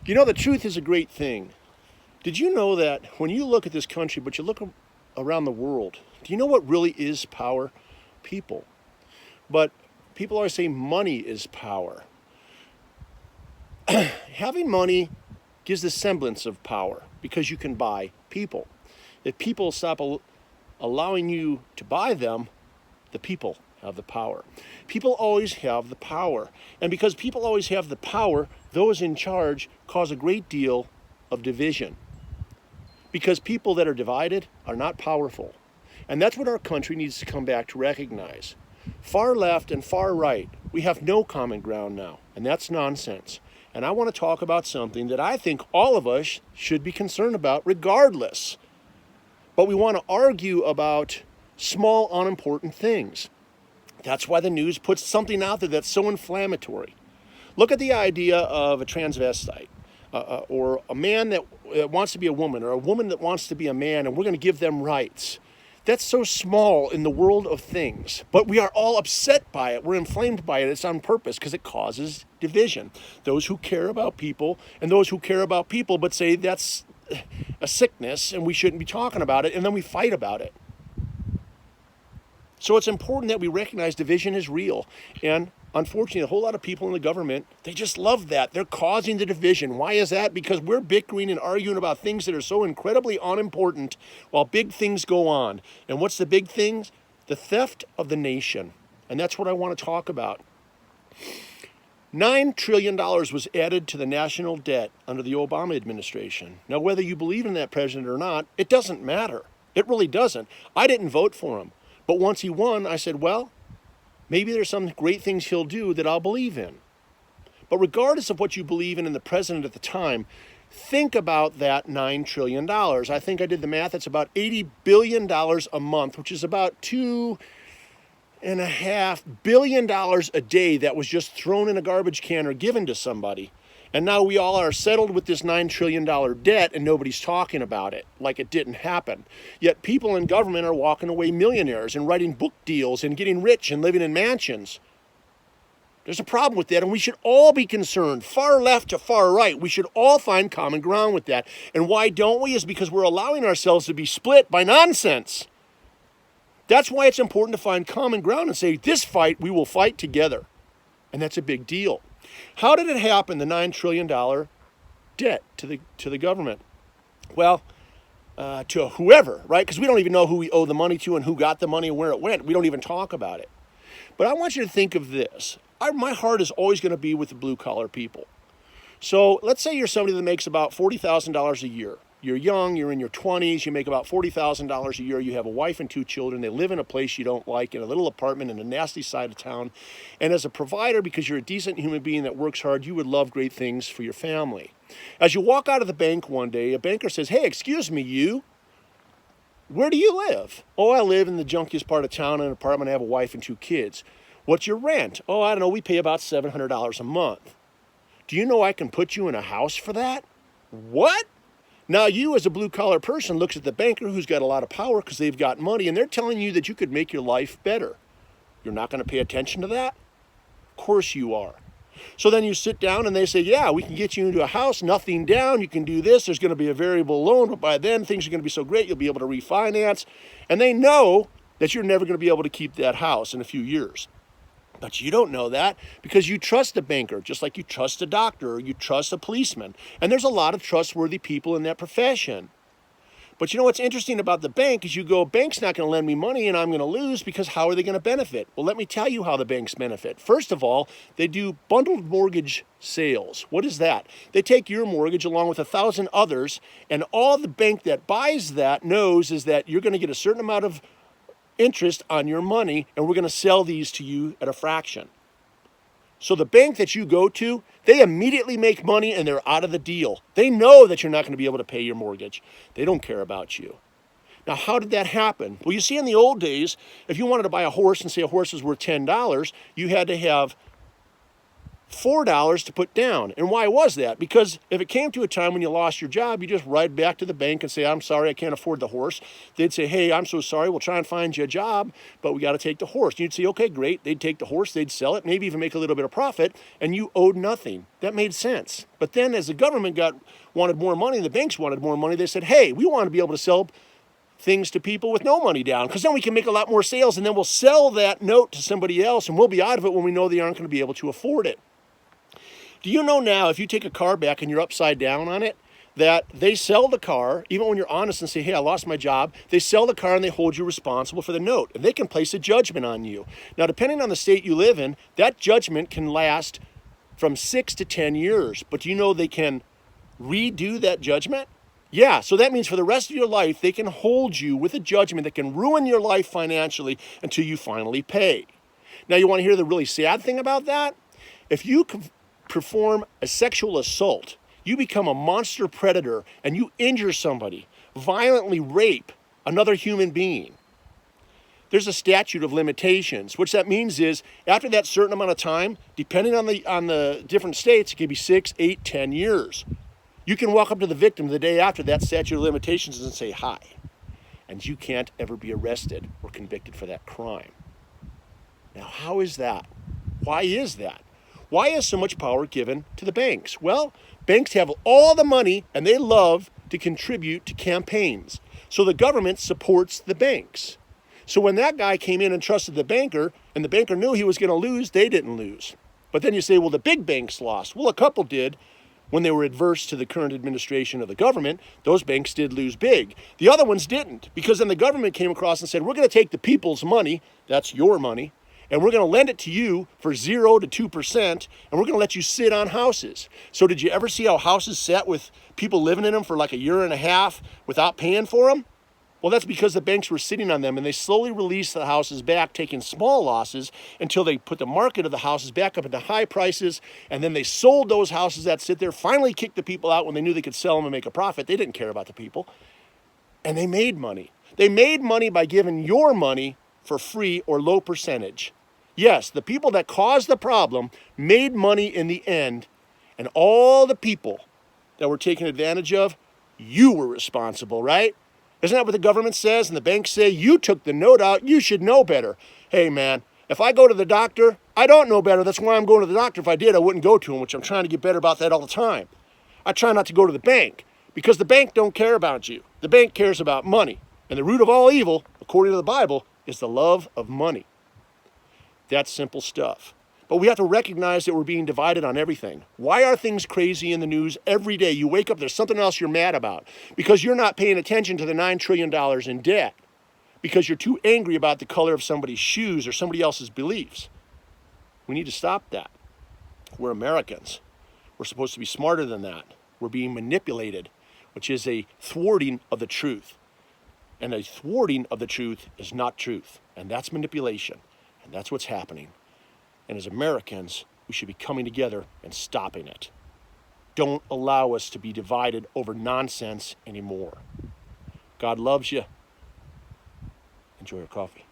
You know, the truth is a great thing. Did you know that when you look at this country, but you look around the world, do you know what really is power? People. But people always say money is power. Having money gives the semblance of power because you can buy people. If people stop allowing you to buy them, the people have the power. People always have the power. And because people always have the power, those in charge cause a great deal of division. Because people that are divided are not powerful. And that's what our country needs to come back to recognize. Far left and far right, we have no common ground now, and that's nonsense. And I want to talk about something that I think all of us should be concerned about regardless. But we want to argue about small, unimportant things. That's why the news puts something out there that's so inflammatory. Look at the idea of a transvestite, or a man that wants to be a woman, or a woman that wants to be a man, and we're going to give them rights. That's so small in the world of things, but we are all upset by it. We're inflamed by it. It's on purpose because it causes division. Those who care about people and those who care about people but say that's a sickness and we shouldn't be talking about it, and then we fight about it. So it's important that we recognize division is real. And unfortunately, a whole lot of people in the government, they just love that. They're causing the division. Why is that? Because we're bickering and arguing about things that are so incredibly unimportant while big things go on. And what's the big things? The theft of the nation. And that's what I want to talk about. $9 trillion was added to the national debt under the Obama administration. Now, whether you believe in that president or not, it doesn't matter. It really doesn't. I didn't vote for him. But once he won, I said, well, maybe there's some great things he'll do that I'll believe in. But regardless of what you believe in the president at the time, think about that $9 trillion. I think I did the math. It's about $80 billion a month, which is about $2.5 billion a day that was just thrown in a garbage can or given to somebody. And now we all are settled with this $9 trillion debt and nobody's talking about it like it didn't happen. Yet people in government are walking away millionaires and writing book deals and getting rich and living in mansions. There's a problem with that, and we should all be concerned, far left to far right. We should all find common ground with that. And why don't we? Is because we're allowing ourselves to be split by nonsense. That's why it's important to find common ground and say, this fight, we will fight together. And that's a big deal. How did it happen, the $9 trillion debt to the government? Well, to whoever, right? Because we don't even know who we owe the money to and who got the money and where it went. We don't even talk about it. But I want you to think of this. My heart is always going to be with the blue-collar people. So let's say you're somebody that makes about $40,000 a year. You're young, you're in your 20s, you make about $40,000 a year, you have a wife and 2 children, they live in a place you don't like, in a little apartment in a nasty side of town. And as a provider, because you're a decent human being that works hard, you would love great things for your family. As you walk out of the bank one day, a banker says, hey, excuse me, you, where do you live? Oh, I live in the junkiest part of town in an apartment, I have a wife and 2 kids. What's your rent? Oh, I don't know, we pay about $700 a month. Do you know I can put you in a house for that? What? Now you as a blue-collar person looks at the banker who's got a lot of power because they've got money and they're telling you that you could make your life better. You're not going to pay attention to that? Of course you are. So then you sit down and they say, yeah, we can get you into a house, nothing down, you can do this, there's going to be a variable loan, but by then things are going to be so great you'll be able to refinance. And they know that you're never going to be able to keep that house in a few years. But you don't know that because you trust a banker, just like you trust a doctor or you trust a policeman. And there's a lot of trustworthy people in that profession. But you know what's interesting about the bank is you go, bank's not going to lend me money and I'm going to lose because how are they going to benefit? Well, let me tell you how the banks benefit. First of all, they do bundled mortgage sales. What is that? They take your mortgage along with 1,000 others, and all the bank that buys that knows is that you're going to get a certain amount of interest on your money, and we're going to sell these to you at a fraction. So the bank that you go to, they immediately make money and they're out of the deal. They know that you're not going to be able to pay your mortgage. They don't care about you. Now, how did that happen? Well, you see, in the old days, if you wanted to buy a horse and say a horse was worth $10, you had to have $4 to put down. And why was that? Because if it came to a time when you lost your job, you just ride back to the bank and say, I'm sorry, I can't afford the horse. They'd say, hey, I'm so sorry, we'll try and find you a job, but we got to take the horse. And you'd say, okay, great. They'd take the horse, they'd sell it, maybe even make a little bit of profit, and you owed nothing. That made sense. But then as the government wanted more money, the banks wanted more money, they said, hey, we want to be able to sell things to people with no money down, because then we can make a lot more sales, and then we'll sell that note to somebody else, and we'll be out of it when we know they aren't going to be able to afford it. Do you know now, if you take a car back and you're upside down on it, that they sell the car, even when you're honest and say, hey, I lost my job, they sell the car and they hold you responsible for the note, and they can place a judgment on you. Now, depending on the state you live in, that judgment can last from 6 to 10 years, but do you know they can redo that judgment? Yeah, so that means for the rest of your life, they can hold you with a judgment that can ruin your life financially until you finally pay. Now, you want to hear the really sad thing about that? If you perform a sexual assault, you become a monster predator and you injure somebody, violently rape another human being, there's a statute of limitations. Which that means is after that certain amount of time, depending on the different states, it can be 6, 8, 10 years. You can walk up to the victim the day after that statute of limitations and say hi, and you can't ever be arrested or convicted for that crime. Now, how is that? Why is that? Why is so much power given to the banks? Well, banks have all the money and they love to contribute to campaigns. So the government supports the banks. So when that guy came in and trusted the banker, and the banker knew he was going to lose, they didn't lose. But then you say, well, the big banks lost. Well, a couple did. When they were adverse to the current administration of the government, those banks did lose big. The other ones didn't, because then the government came across and said, we're going to take the people's money, that's your money, and we're going to lend it to you for 0 to 2%, and we're going to let you sit on houses. So did you ever see how houses sat with people living in them for like a year and a half without paying for them? Well, that's because the banks were sitting on them, and they slowly released the houses back, taking small losses until they put the market of the houses back up into high prices, and then they sold those houses that sit there, finally kicked the people out when they knew they could sell them and make a profit. They didn't care about the people, and they made money. They made money by giving your money for free or low percentage. Yes, the people that caused the problem made money in the end, and all the people that were taken advantage of, you were responsible, right? Isn't that what the government says and the banks say? You took the note out, you should know better. Hey man, if I go to the doctor, I don't know better. That's why I'm going to the doctor. If I did, I wouldn't go to him, which I'm trying to get better about that all the time. I try not to go to the bank because the bank don't care about you. The bank cares about money. And the root of all evil, according to the Bible, is the love of money. That's simple stuff. But we have to recognize that we're being divided on everything. Why are things crazy in the news every day? You wake up, there's something else you're mad about because you're not paying attention to the $9 trillion in debt because you're too angry about the color of somebody's shoes or somebody else's beliefs. We need to stop that. We're Americans. We're supposed to be smarter than that. We're being manipulated, which is a thwarting of the truth. And a thwarting of the truth is not truth. And that's manipulation. And that's what's happening. And as Americans, we should be coming together and stopping it. Don't allow us to be divided over nonsense anymore. God loves you. Enjoy your coffee.